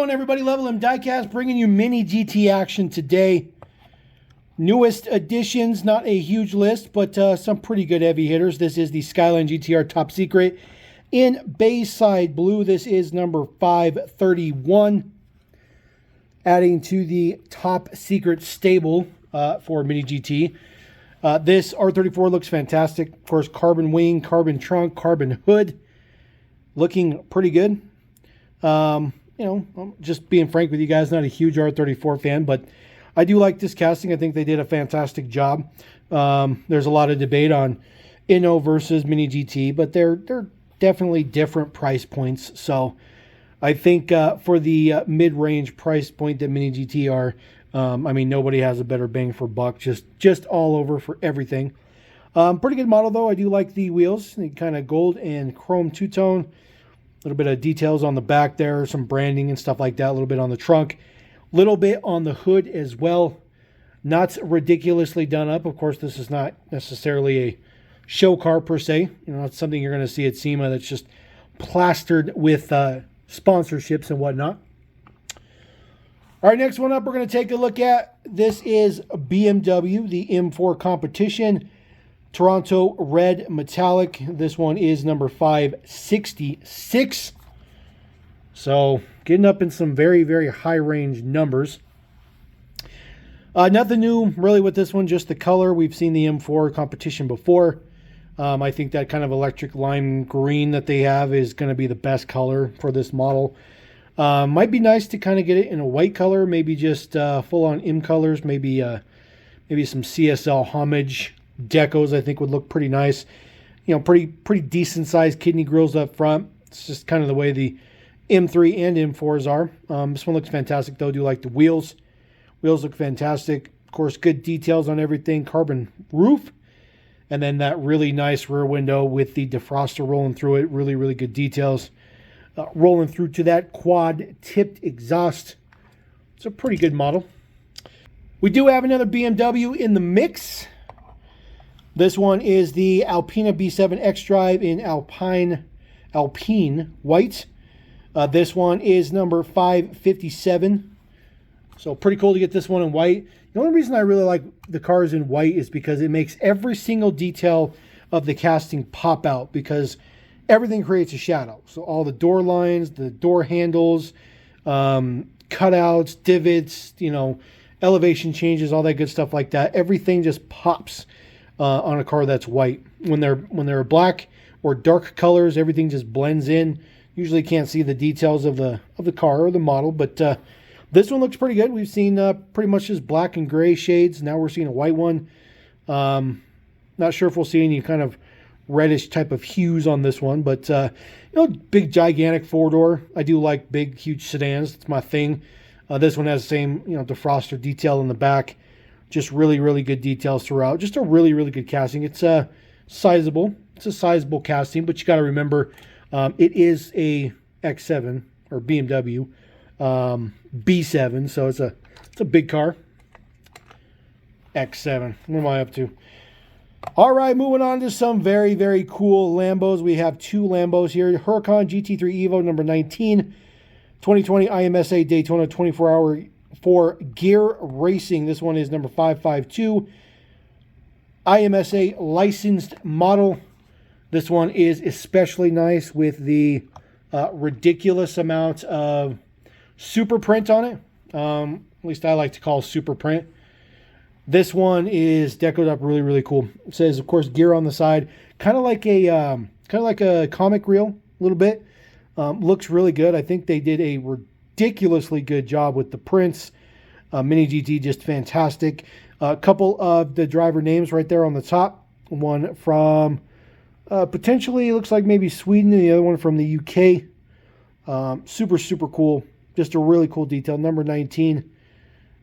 going, everybody? Level M Diecast bringing you mini GT action today. Newest additions, not a huge list, but some pretty good heavy hitters. This is the Skyline GTR Top Secret in Bayside Blue. This is number 531. Adding to the Top Secret stable for mini GT. This R34 looks fantastic. Of course, carbon wing, carbon trunk, carbon hood. Looking pretty good. You know, just being frank with you guys, not a huge R34 fan, but I do like this casting. I think they did a fantastic job. There's a lot of debate on Inno versus Mini GT, but they're definitely different price points. So I think for the mid-range price point that Mini GT are, I mean, nobody has a better bang for buck. Just all over for everything. Pretty good model, though. I do like the wheels. The kind of gold and chrome two-tone. A little bit of details on the back there, some branding and stuff like that. A little bit on the trunk, a little bit on the hood as well. Not ridiculously done up. Of course, this is not necessarily a show car per se. You know, it's something you're going to see at SEMA that's just plastered with sponsorships and whatnot. All right, next one up, we're going to take a look at. This is BMW, the M4 Competition. Toronto Red Metallic. This one is number 566. So getting up in some very, very high range numbers. Nothing new really with this one, just the color. We've seen the M4 Competition before. I think that kind of electric lime green that they have is going to be the best color for this model. Might be nice to kind of get it in a white color, maybe just full on M colors, maybe some CSL homage decos. I think would look pretty nice. You know, pretty decent sized kidney grills up front. It's just kind of the way the M3 and M4s are. This one looks fantastic though. I do like the wheels. Wheels look fantastic. Of course, good details on everything. Carbon roof. And then that really nice rear window with the defroster rolling through it. Really, really good details. Rolling through to that quad tipped exhaust. It's a pretty good model. We do have another BMW in the mix. This one is the Alpina B7 X-Drive in Alpine white. This one is number 557. So pretty cool to get this one in white. The only reason I really like the cars in white is because it makes every single detail of the casting pop out, because everything creates a shadow. So all the door lines, the door handles, cutouts, divots, you know, elevation changes, all that good stuff like that. Everything just pops on a car that's white. When they're black or dark colors, everything just blends in. Usually can't see the details of the car or the model, but this one looks pretty good. We've seen pretty much just black and gray shades. Now we're seeing a white one. Not sure if we'll see any kind of reddish type of hues on this one, but you know, big gigantic four-door. I do like big, huge sedans. It's my thing. This one has the same, you know, defroster detail in the back. Just really, really good details throughout. Just a really, really good casting. It's sizable. It's a sizable casting, but you got to remember it is a X7 or BMW B7, so it's a big car. X7. What am I up to? All right, moving on to some very, very cool Lambos. We have two Lambos here. Huracan GT3 EVO number 19, 2020 IMSA Daytona 24-hour for Gear Racing. This one is number 552. IMSA licensed model. This one is especially nice with the ridiculous amount of super print on it. At least I like to call super print. This one is decoed up really, really cool. It says, of course, gear on the side, kind of like a comic reel, a little bit. Looks really good. I think they did a ridiculously good job with the prints. Mini GT, just fantastic. A couple of the driver names right there on the top. One from potentially looks like maybe Sweden, and the other one from the UK. Super, super cool. Just a really cool detail. Number 19.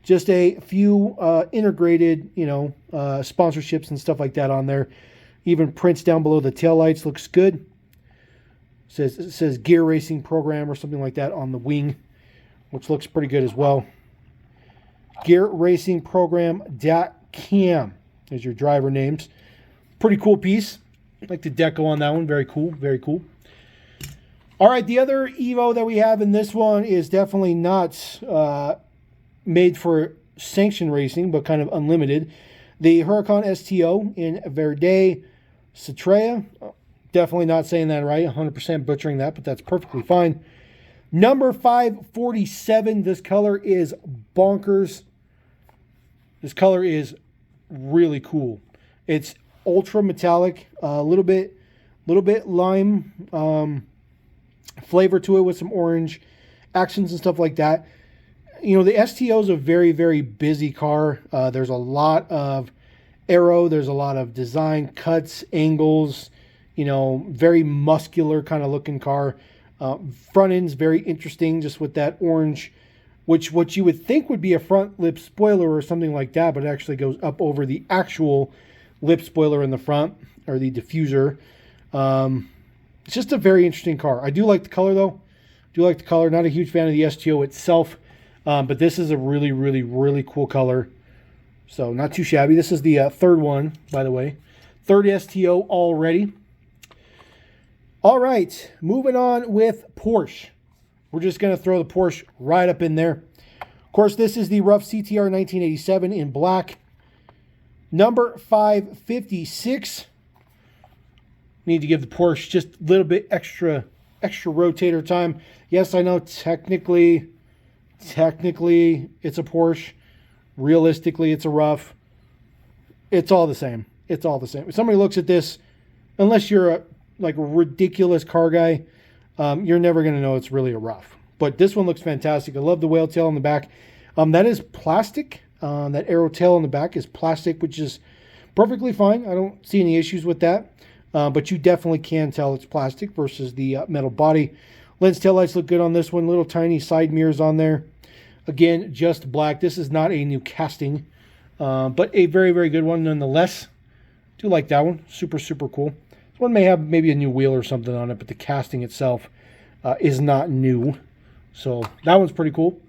Just a few integrated, you know, sponsorships and stuff like that on there. Even prints down below the taillights. Looks good. It says Gear Racing Program or something like that on the wing, which looks pretty good as well. Gear Racing Program.cam is your driver names. Pretty cool piece. I like the deco on that one. Very cool. Very cool. All right, the other Evo that we have in this one is definitely not made for sanctioned racing, but kind of unlimited. The Huracan STO in Verde Citrea. Definitely not saying that right, 100% butchering that, but that's perfectly fine. Number 547, this color is bonkers. This color is really cool. It's ultra metallic, a little bit lime flavor to it with some orange accents and stuff like that. You know, the STO is a very, very busy car. There's a lot of aero. There's a lot of design, cuts, angles, you know, very muscular kind of looking car. Front end's very interesting just with that orange, which what you would think would be a front lip spoiler or something like that, but it actually goes up over the actual lip spoiler in the front, or the diffuser. It's just a very interesting car. I do like the color, though. Do like the color. Not a huge fan of the STO itself, but this is a really, really, really cool color. So not too shabby. This is the third one, by the way. Third STO already. All right, moving on with Porsche. We're just going to throw the Porsche right up in there. Of course, this is the Rough CTR 1987 in black. Number 556. Need to give the Porsche just a little bit extra rotator time. Yes, I know technically it's a Porsche. Realistically, it's a Rough. It's all the same. It's all the same. If somebody looks at this, unless you're a ridiculous car guy, you're never going to know it's really a Rough. But this one looks fantastic. I love the whale tail on the back. That is plastic. That arrow tail on the back is plastic, which is perfectly fine. I don't see any issues with that. But you definitely can tell it's plastic versus the metal body. Lens taillights look good on this one. Little tiny side mirrors on there. Again, just black. This is not a new casting, but a very, very good one nonetheless. Do like that one. Super, super cool. This one may have maybe a new wheel or something on it, but the casting itself is not new. So that one's pretty cool.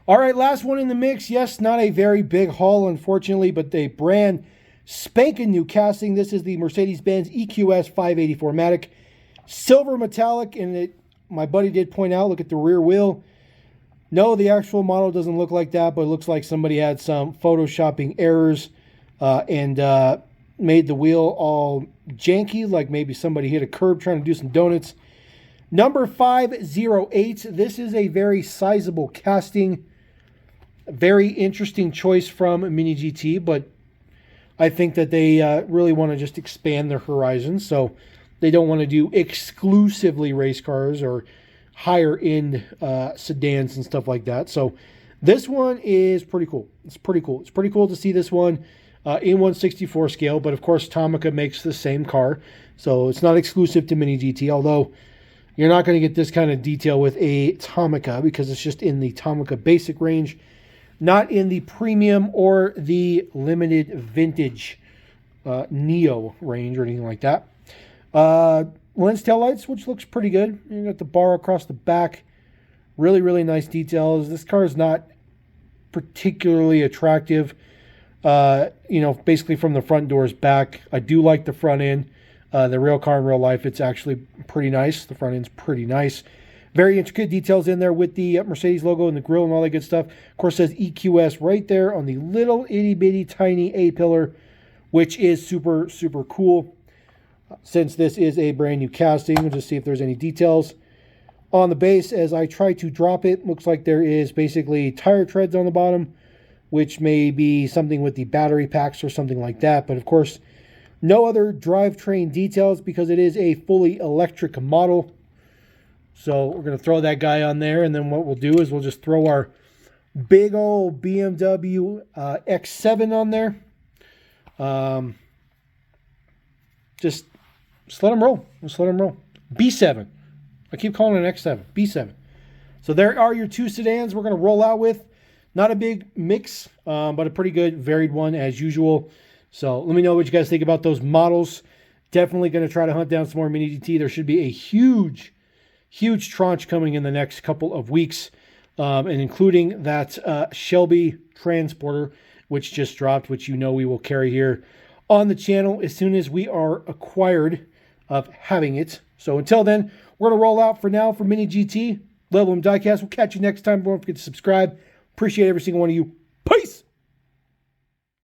All right, last one in the mix. Yes, not a very big haul, unfortunately, but a brand spanking new casting. This is the Mercedes-Benz EQS 584 Matic. Silver metallic, and my buddy did point out, look at the rear wheel. No, the actual model doesn't look like that, but it looks like somebody had some photoshopping errors and made the wheel all janky, like maybe somebody hit a curb trying to do some donuts. Number 508. This is a very sizable casting. Very interesting choice from MiniGT, but I think that they really want to just expand their horizons, so they don't want to do exclusively race cars or higher end sedans and stuff like that. So this one is pretty cool. It's pretty cool. It's pretty cool to see this one in 1/64 scale, but of course Tomica makes the same car, so it's not exclusive to MiniGT, although you're not going to get this kind of detail with a Tomica because it's just in the Tomica basic range, not in the premium or the limited vintage Neo range or anything like that. Lens taillights, which looks pretty good. You got the bar across the back. Really, really nice details. This car is not particularly attractive, basically from the front doors back. I do like the front end. The real car in real life, it's actually pretty nice. The front end's pretty nice. Very intricate details in there with the Mercedes logo and the grille and all that good stuff. Of course, it says EQS right there on the little itty-bitty tiny A-pillar, which is super, super cool. Since this is a brand new casting, we'll just see if there's any details. On the base, as I try to drop it, looks like there is basically tire treads on the bottom, which may be something with the battery packs or something like that. But of course, no other drivetrain details because it is a fully electric model. So we're going to throw that guy on there, and then what we'll do is we'll just throw our big old BMW X7 on there. Just let them roll. Just let them roll. B7. I keep calling it an X7. B7. So there are your two sedans we're going to roll out with. Not a big mix, but a pretty good varied one as usual. So let me know what you guys think about those models. Definitely going to try to hunt down some more MiniGT. There should be a huge tranche coming in the next couple of weeks, and including that Shelby Transporter, which just dropped, which we will carry here on the channel as soon as we are acquired of having it. So until then, we're going to roll out for now for MiniGT. Level 'em Diecast. We'll catch you next time. Don't forget to subscribe. Appreciate every single one of you. Peace!